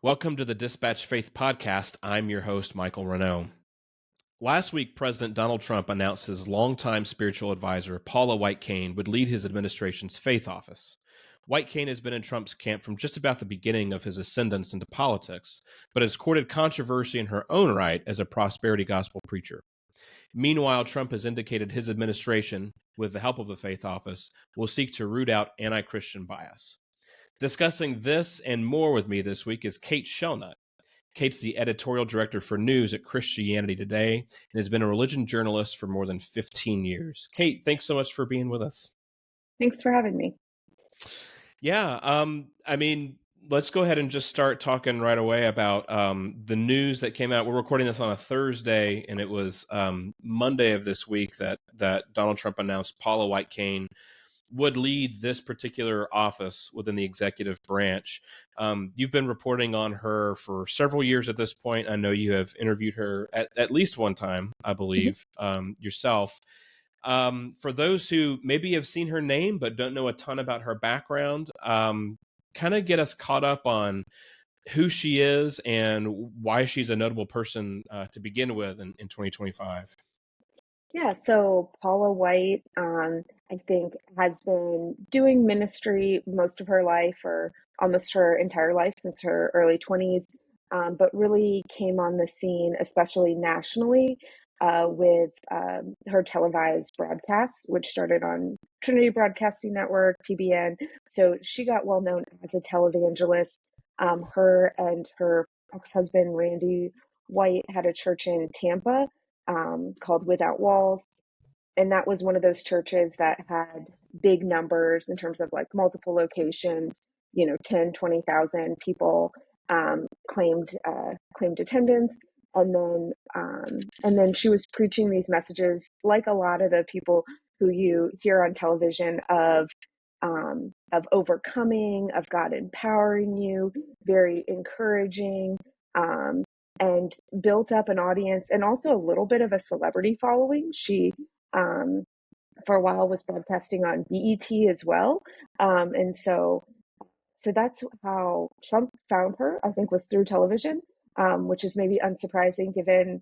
Welcome to the Dispatch Faith Podcast. I'm your host, Michael Reneau. Last week, President Donald Trump announced his longtime spiritual advisor, Paula White-Cain, would lead his administration's faith office. White-Cain has been in Trump's camp from just about the beginning of his ascendance into politics, but has courted controversy in her own right as a prosperity gospel preacher. Meanwhile, Trump has indicated his administration, with the help of the faith office, will seek to root out anti-Christian bias. Discussing this and more with me this week is Kate Shellnutt. Kate's the editorial director for news at Christianity Today and has been a religion journalist for more than 15 years. Kate, thanks so much for being with us. Thanks for having me. Yeah, let's go ahead and just start talking right away about the news that came out. We're recording this on a Thursday, and it was Monday of this week that Donald Trump announced Paula White-Cain would lead this particular office within the executive branch. You've been reporting on her for several years at this point. I know you have interviewed her at least one time, I believe, yourself. For those who maybe have seen her name but don't know a ton about her background, kind of get us caught up on who she is and why she's a notable person to begin with in 2025. Yeah, so Paula White, I think, has been doing ministry most of her life, or almost her entire life since her early 20s, but really came on the scene, especially nationally, with her televised broadcasts, which started on Trinity Broadcasting Network, TBN. So she got well known as a televangelist. Her and her ex-husband, Randy White, had a church in Tampa called Without Walls. And that was one of those churches that had big numbers in terms of like multiple locations, 10, 20,000 people claimed attendance. And then she was preaching these messages like a lot of the people who you hear on television of overcoming, of God empowering you, very encouraging, and built up an audience and also a little bit of a celebrity following. She, for a while, was broadcasting on BET as well. And so that's how Trump found her, I think, was through television, which is maybe unsurprising given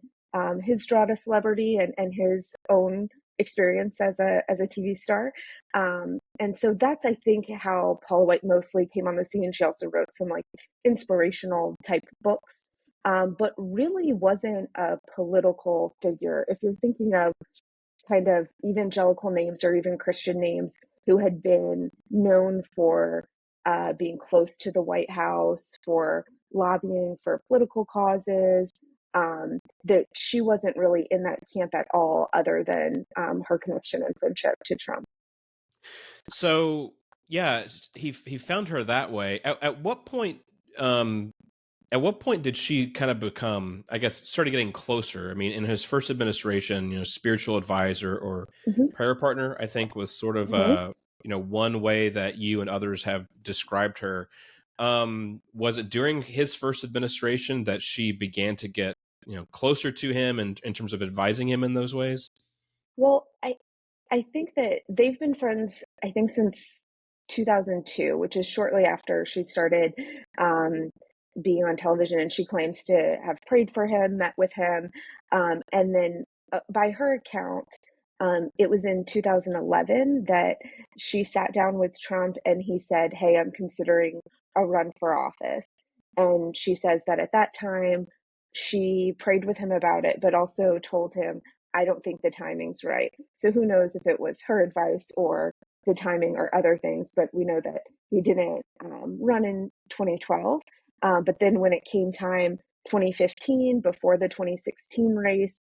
his draw to celebrity and his own experience as a TV star. And so that's, I think, how Paula White mostly came on the scene. She also wrote some like inspirational type books, but really wasn't a political figure. If you're thinking of kind of evangelical names or even Christian names who had been known for being close to the White House, for lobbying for political causes, that she wasn't really in that camp at all, other than her connection and friendship to Trump. So, yeah, he found her that way. At what point? At what point did she kind of become, I guess, started getting closer? I mean, in his first administration, spiritual advisor or Mm-hmm. prayer partner, I think was sort of, Mm-hmm. one way that you and others have described her. Was it during his first administration that she began to get, closer to him and in terms of advising him in those ways? Well, I think that they've been friends, I think, since 2002, which is shortly after she started being on television. And she claims to have prayed for him, met with him. And then by her account, it was in 2011 that she sat down with Trump and he said, "Hey, I'm considering a run for office." And she says that at that time, she prayed with him about it, but also told him, "I don't think the timing's right." So who knows if it was her advice or the timing or other things, but we know that he didn't run in 2012. But then when it came time 2015, before the 2016 race,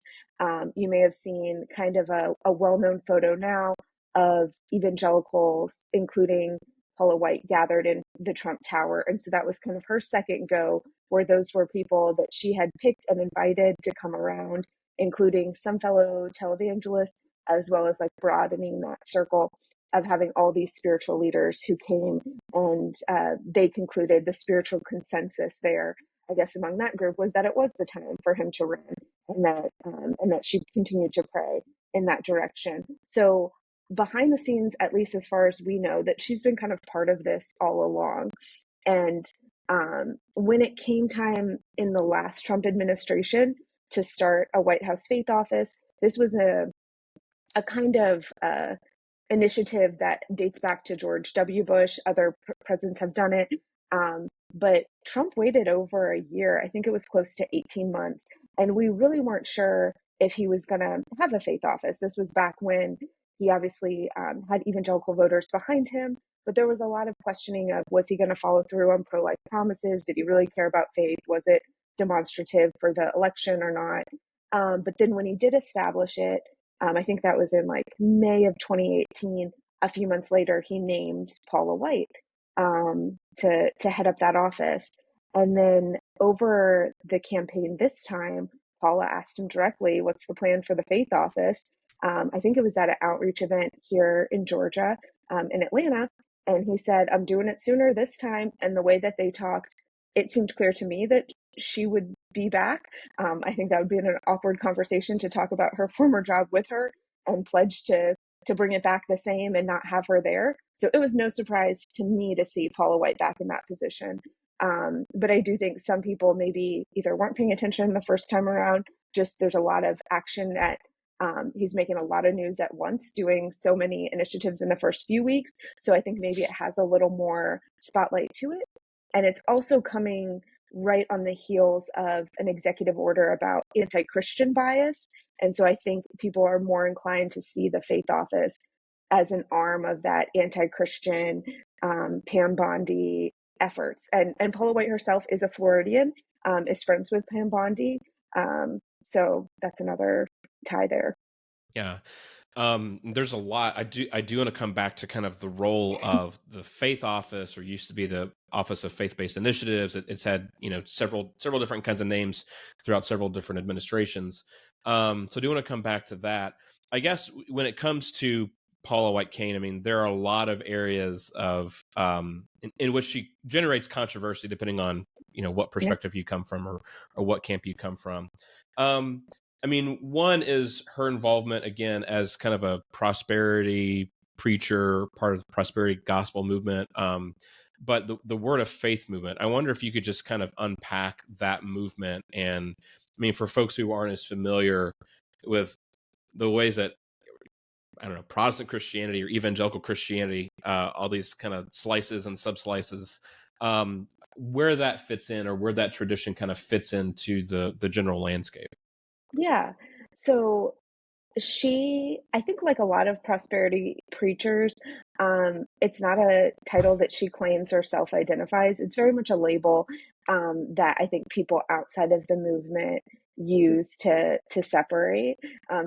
you may have seen kind of a well-known photo now of evangelicals, including Paula White, gathered in the Trump Tower. And so that was kind of her second go, where those were people that she had picked and invited to come around, including some fellow televangelists, as well as like broadening that circle of having all these spiritual leaders who came, and they concluded the spiritual consensus there, I guess, among that group was that it was the time for him to run, and that she continued to pray in that direction. So behind the scenes, at least as far as we know, that she's been kind of part of this all along. And When it came time in the last Trump administration to start a White House faith office, this was a kind of initiative that dates back to George W. Bush. Other presidents have done it. But Trump waited over a year. I think it was close to 18 months. And we really weren't sure if he was going to have a faith office. This was back when he obviously had evangelical voters behind him. But there was a lot of questioning of, was he going to follow through on pro life promises? Did he really care about faith? Was it demonstrative for the election or not? But then when he did establish it, I think that was in like May of 2018. A few months later, he named Paula White to head up that office. And then over the campaign this time, Paula asked him directly, "What's the plan for the faith office?" I think it was at an outreach event here in Georgia, in Atlanta. And he said, "I'm doing it sooner this time." And the way that they talked, it seemed clear to me that she would be back. I think that would be an awkward conversation to talk about her former job with her and pledge to bring it back the same and not have her there. So it was no surprise to me to see Paula White back in that position. But I do think some people maybe either weren't paying attention the first time around, just there's a lot of action that he's making a lot of news at once, doing so many initiatives in the first few weeks. So I think maybe it has a little more spotlight to it. And it's also coming right on the heels of an executive order about anti-Christian bias. And so I think people are more inclined to see the faith office as an arm of that anti-Christian Pam Bondi efforts. And Paula White herself is a Floridian, is friends with Pam Bondi. So that's another tie there. Yeah. There's a lot. I do want to come back to kind of the role of the faith office, or used to be the Office of Faith-Based Initiatives. It's had, several different kinds of names throughout several different administrations. So I do want to come back to that. I guess when it comes to Paula White Cain, I mean, there are a lot of areas of in which she generates controversy, depending on what Yeah. perspective you come from, or what camp you come from. Um, I mean, one is her involvement again as kind of a prosperity preacher, part of the prosperity gospel movement. But the word of faith movement, I wonder if you could just kind of unpack that movement. And I mean, for folks who aren't as familiar with the ways that, I don't know, Protestant Christianity or evangelical Christianity, all these kind of slices and subslices, where that fits in, or where that tradition kind of fits into the general landscape. Yeah. So I think like a lot of prosperity preachers, it's not a title that she claims or self-identifies. It's very much a label that I think people outside of the movement use to separate.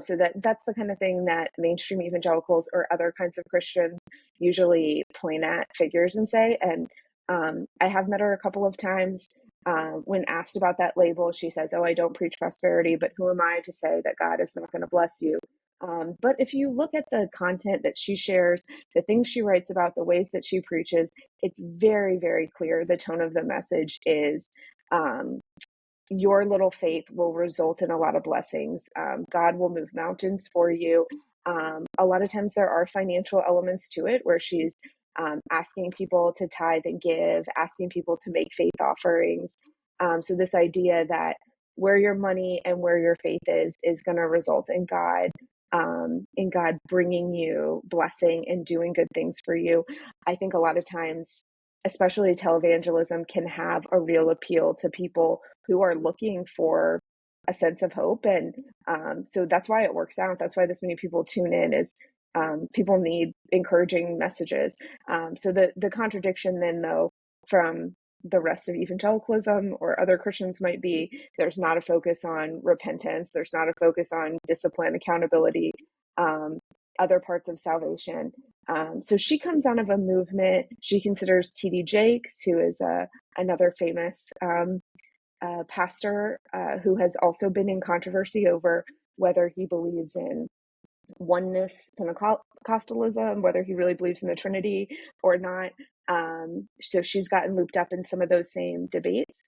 So that's the kind of thing that mainstream evangelicals or other kinds of Christians usually point at figures and say. And I have met her a couple of times. When asked about that label, she says, "Oh, I don't preach prosperity, but who am I to say that God is not going to bless you?" But if you look at the content that she shares, the things she writes about, the ways that she preaches, it's very, very clear. The tone of the message is um, your little faith will result in a lot of blessings. God will move mountains for you. A lot of times there are financial elements to it where she's asking people to tithe and give, asking people to make faith offerings. So this idea that where your money and where your faith is going to result in God bringing you blessing and doing good things for you. I think a lot of times, especially televangelism, can have a real appeal to people who are looking for a sense of hope. And so that's why it works out. That's why this many people tune in, is people need encouraging messages. So the contradiction then, though, from the rest of evangelicalism or other Christians might be, there's not a focus on repentance. There's not a focus on discipline, accountability, um, other parts of salvation. So she comes out of a movement. She considers T.D. Jakes, who is another famous pastor who has also been in controversy over whether he believes in oneness Pentecostalism, whether he really believes in the Trinity or not. So she's gotten looped up in some of those same debates.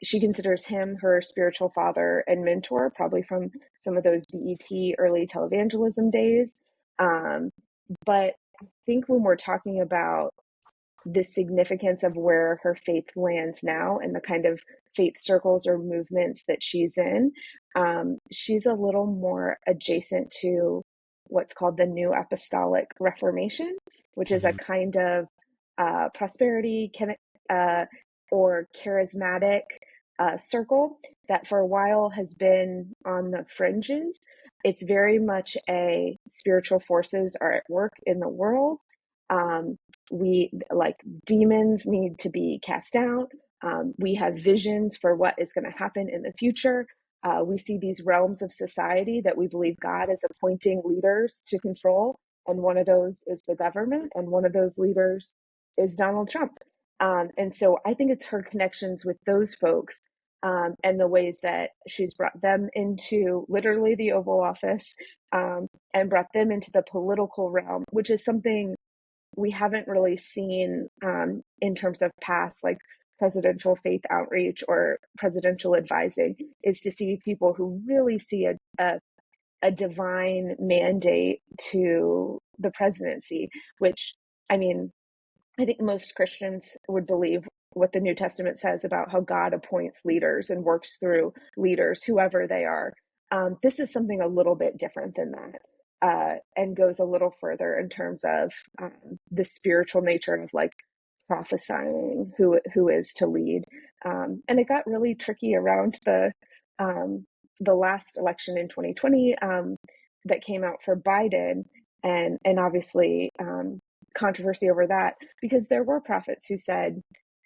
She considers him her spiritual father and mentor, probably from some of those BET early televangelism days. But I think when we're talking about the significance of where her faith lands now and the kind of faith circles or movements that she's in, she's a little more adjacent to what's called the New Apostolic Reformation, which is a Hmm. kind of prosperity uh, or charismatic circle that for a while has been on the fringes. It's very much a spiritual forces are at work in the world. We like demons need to be cast out. We have visions for what is going to happen in the future. We see these realms of society that we believe God is appointing leaders to control. And one of those is the government, and one of those leaders is Donald Trump. And so I think it's her connections with those folks, and the ways that she's brought them into literally the Oval Office, and brought them into the political realm, which is something we haven't really seen in terms of past like presidential faith outreach or presidential advising, is to see people who really see a divine mandate to the presidency, which, I mean, I think most Christians would believe what the New Testament says about how God appoints leaders and works through leaders, whoever they are. This is something a little bit different than that, and goes a little further in terms of the spiritual nature of like prophesying who is to lead. And it got really tricky around the last election in 2020, that came out for Biden, and obviously controversy over that, because there were prophets who said,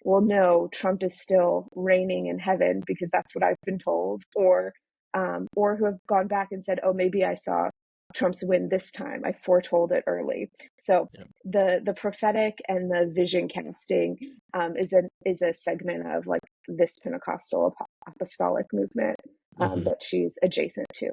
well, no, Trump is still reigning in heaven because that's what I've been told, or who have gone back and said, oh, maybe I saw Trump's win this time. I foretold it early. So Yeah. the prophetic and the vision casting is a segment of like this Pentecostal apostolic movement Hmm. that she's adjacent to.